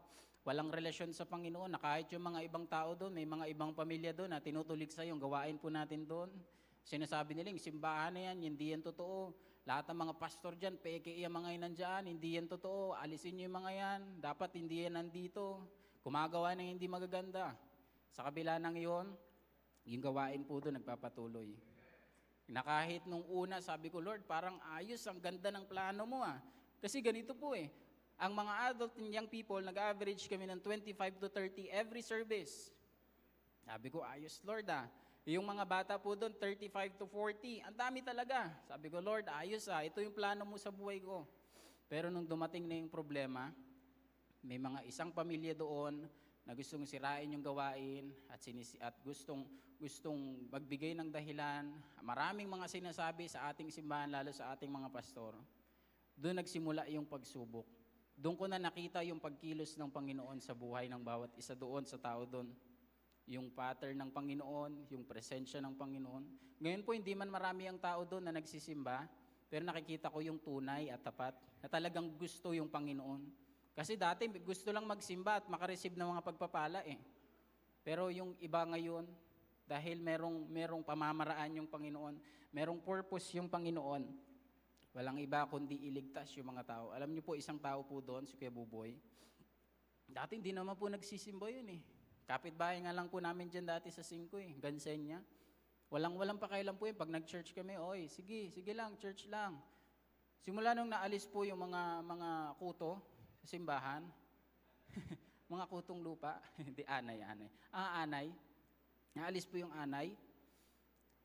Walang relasyon sa Panginoon na kahit yung mga ibang tao doon, may mga ibang pamilya doon na tinutulig sa yung gawain po natin doon. Sinasabi nila, yung simbahan na yan, hindi yan totoo. Lahat ng mga pastor dyan, peke yung mga yan nandyan, hindi yan totoo. Alisin nyo yung mga yan, dapat hindi yan nandito. Kumagawa ng hindi magaganda. Sa kabila ng iyon, yung gawain po doon nagpapatuloy. Na kahit nung una, sabi ko, Lord, parang ayos, ang ganda ng plano mo ah. Kasi ganito po eh, ang mga adult and young people, nag-average kami ng 25 to 30 every service. Sabi ko, ayos Lord ah. Yung mga bata po doon, 35 to 40, ang dami talaga. Sabi ko, Lord, ayos ah, ito yung plano mo sa buhay ko. Pero nung dumating na yung problema, may mga isang pamilya doon na gustong sirain yung gawain at gustong magbigay ng dahilan. Maraming mga sinasabi sa ating simbahan, lalo sa ating mga pastor. Doon nagsimula yung pagsubok. Doon ko na nakita yung pagkilos ng Panginoon sa buhay ng bawat isa doon sa tao doon. Yung pattern ng Panginoon, yung presensya ng Panginoon. Ngayon po, hindi man marami ang tao doon na nagsisimba, pero nakikita ko yung tunay at tapat na talagang gusto yung Panginoon. Kasi dati gusto lang magsimba at makareceive ng mga pagpapala eh. Pero yung iba ngayon, dahil merong pamamaraan yung Panginoon, merong purpose yung Panginoon, walang iba kundi iligtas yung mga tao. Alam niyo po, isang tao po doon, si Kuya Buboy, dati hindi naman po nagsisimba yun eh. Kapitbahay nga lang po namin dyan dati sa 5 eh, Gansenya. Walang pakialam po yun. Pag nag-church kami, oy, sige lang, church lang. Simula nung naalis po yung mga kuto sa simbahan, mga kutong lupa, hindi anay. Anay. Naalis po yung anay.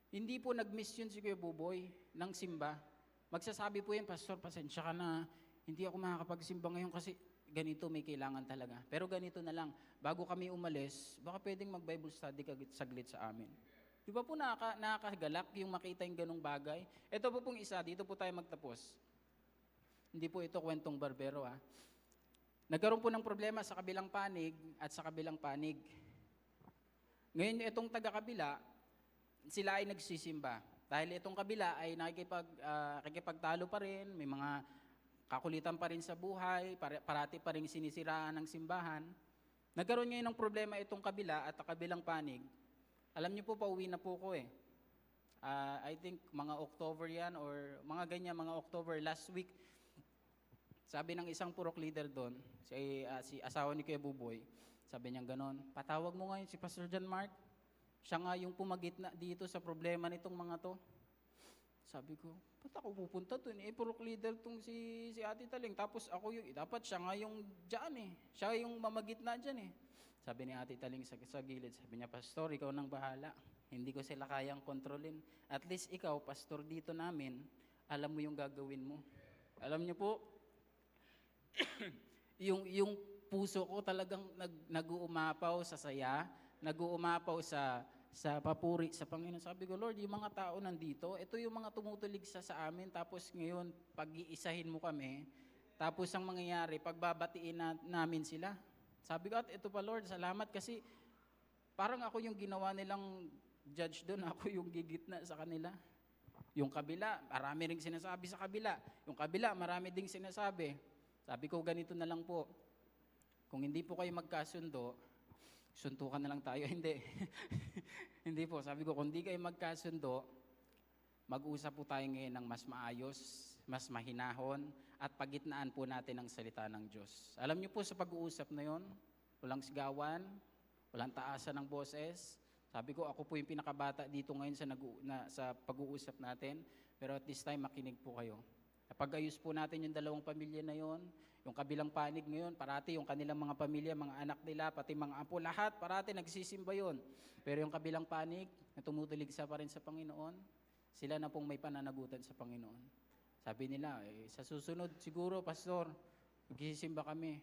Hindi po nag-miss yun si Kuya Buboy ng simba. Magsasabi po yan, Pastor, pasensya ka na, hindi ako makakapagsimba ngayon kasi ganito may kailangan talaga. Pero ganito na lang, bago kami umalis, baka pwedeng mag-Bible study saglit sa amin. Di ba po nakakagalak yung makita yung ganong bagay? Ito po pong isa, dito po tayo magtapos. Hindi po ito kwentong barbero ha. Nagkaroon po ng problema sa kabilang panig at sa kabilang panig. Ngayon itong taga-kabila, sila ay nagsisimba. Dahil itong kabila ay nakikipagtalo pa rin, may mga kakulitan pa rin sa buhay, parati pa rin sinisiraan ng simbahan. Nagkaroon ngayon ng problema itong kabila at kabilang panig. Alam niyo po, pauwi na po ko eh. I think mga October yan or mga ganyan, mga October last week. Sabi ng isang purok leader doon, si asawa ni Kuya Buboy, sabi niya ganon, patawag mo ngayon si Pastor John Mark. Siya nga yung pumagitna dito sa problema nitong mga to. Sabi ko, ba't ako pupunta doon? Purok leader tong si Ate Taling. Tapos ako yung, dapat siya nga yung dyan eh. Siya yung mamagitna dyan eh. Sabi ni Ate Taling sa gilid, sabi niya, Pastor, ikaw nang bahala. Hindi ko sila kayang kontrolin. At least ikaw, Pastor dito namin, alam mo yung gagawin mo. Alam niyo po, yung puso ko talagang nag-uumapaw sa saya, nag-uumapaw sa papuri sa Panginoon. Sabi ko, Lord, yung mga tao nandito, ito yung mga tumutulig sa amin, tapos ngayon, pag-iisahin mo kami, tapos ang mangyayari, pagbabatiin namin sila. Sabi ko, at ito pa Lord, salamat kasi parang ako yung ginawa nilang judge doon, ako yung gigitna sa kanila. Yung kabila, marami ring sinasabi sa kabila. Yung kabila, marami ding sinasabi. Sabi ko, ganito na lang po. Kung hindi po kayo magkasundo, suntukan na lang tayo. Hindi. Hindi po. Sabi ko, kung hindi kayo magkasundo, mag-usap po tayo ngayon ng mas maayos, mas mahinahon, at pagitnaan po natin ang salita ng Diyos. Alam niyo po sa pag-uusap na yon, walang sigawan, walang taasan ng boses. Sabi ko, ako po yung pinakabata dito ngayon sa pag-uusap natin, pero at this time, makinig po kayo. Napag-ayos po natin yung dalawang pamilya na yon, yung kabilang panig ngayon, parati yung kanilang mga pamilya, mga anak nila, pati mga apo, lahat, parati nagsisimba yon. Pero yung kabilang panig, na tumutulig pa rin sa Panginoon, sila na pong may pananagutan sa Panginoon. Sabi nila, sa susunod siguro, Pastor, magsisimba kami.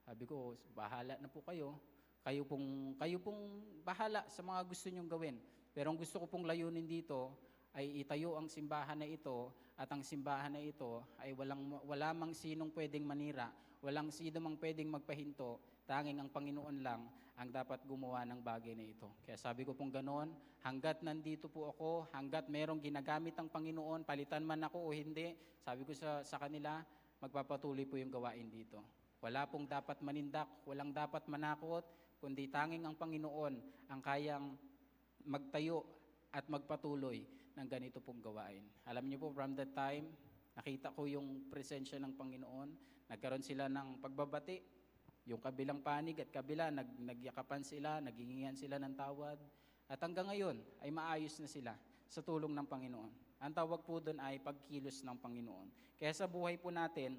Sabi ko, bahala na po kayo. Kayo pong bahala sa mga gusto nyong gawin. Pero ang gusto ko pong layunin dito, ay itayo ang simbahan na ito, at ang simbahan na ito ay wala mang sinong pwedeng manira, walang sino mang pwedeng magpahinto, tanging ang Panginoon lang ang dapat gumawa ng bagay na ito. Kaya sabi ko pong ganoon, hanggat nandito po ako, hanggat merong ginagamit ang Panginoon, palitan man ako o hindi, sabi ko sa kanila, magpapatuloy po yung gawain dito. Wala pong dapat manindak, walang dapat manakot, kundi tanging ang Panginoon ang kayang magtayo at magpatuloy ng ganito pong gawain. Alam niyo po, from that time, nakita ko yung presensya ng Panginoon. Nagkaroon sila ng pagbabati. Yung kabilang panig at kabila, nagyakapan sila, naghihingihan sila ng tawad. At hanggang ngayon, ay maayos na sila sa tulong ng Panginoon. Ang tawag po doon ay pagkilos ng Panginoon. Kaya sa buhay po natin,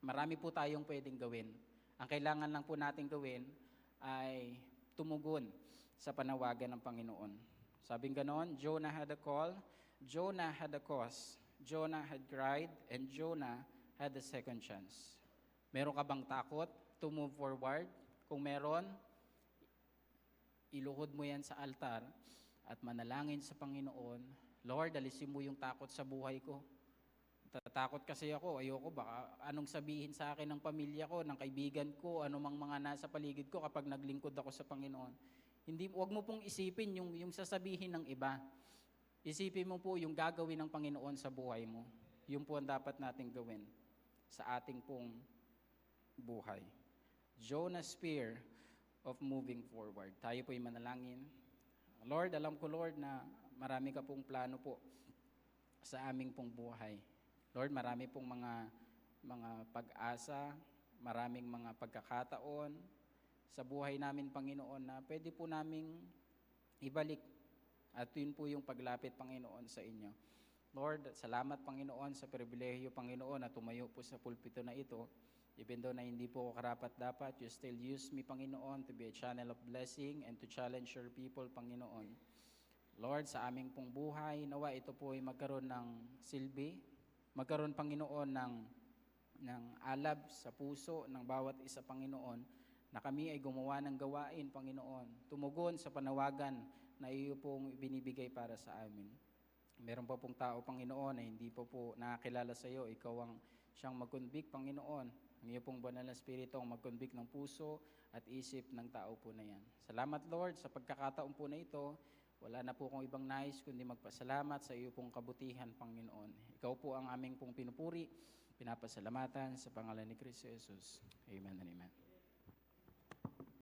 marami po tayong pwedeng gawin. Ang kailangan lang po natin gawin ay tumugon sa panawagan ng Panginoon. Sabing ganon, Jonah had a call, Jonah had a cause, Jonah had cried, and Jonah had a second chance. Meron ka bang takot to move forward? Kung meron, iluhod mo yan sa altar at manalangin sa Panginoon, Lord, alisin mo yung takot sa buhay ko. Tatakot kasi ako, ayoko baka anong sabihin sa akin ng pamilya ko, ng kaibigan ko, anumang mga nasa paligid ko kapag naglingkod ako sa Panginoon. Wag mo pong isipin yung sasabihin ng iba. Isipin mo po yung gagawin ng Panginoon sa buhay mo. Yun po ang dapat nating gawin sa ating pong buhay. Jonah's fear of moving forward. Tayo po'y manalangin. Lord, alam ko Lord na marami ka pong plano po sa aming pong buhay. Lord, marami pong mga pag-asa, maraming mga pagkakataon sa buhay namin, Panginoon, na pwede po naming ibalik. At yun po yung paglapit, Panginoon, sa inyo. Lord, salamat, Panginoon, sa pribilehiyo, Panginoon, na tumayo po sa pulpito na ito. Even though na hindi po ako karapat-dapat, you still use me, Panginoon, to be a channel of blessing and to challenge your people, Panginoon. Lord, sa aming pong buhay, nawa ito po ay magkaroon ng silbi, magkaroon, Panginoon, ng alab sa puso ng bawat isa, Panginoon, na kami ay gumawa ng gawain, Panginoon, tumugon sa panawagan na iyo pong binibigay para sa amin. Meron pa pong tao, Panginoon, na hindi pa po nakakilala sa iyo. Ikaw ang siyang mag-convict, Panginoon. Ang iyo pong banal na Espiritu ang mag-convict ng puso at isip ng tao po na yan. Salamat, Lord, sa pagkakataon po na ito. Wala na po akong ibang nais kundi magpasalamat sa iyo pong kabutihan, Panginoon. Ikaw po ang aming pong pinupuri, pinapasalamatan sa pangalan ni Kristo Jesus. Amen and amen.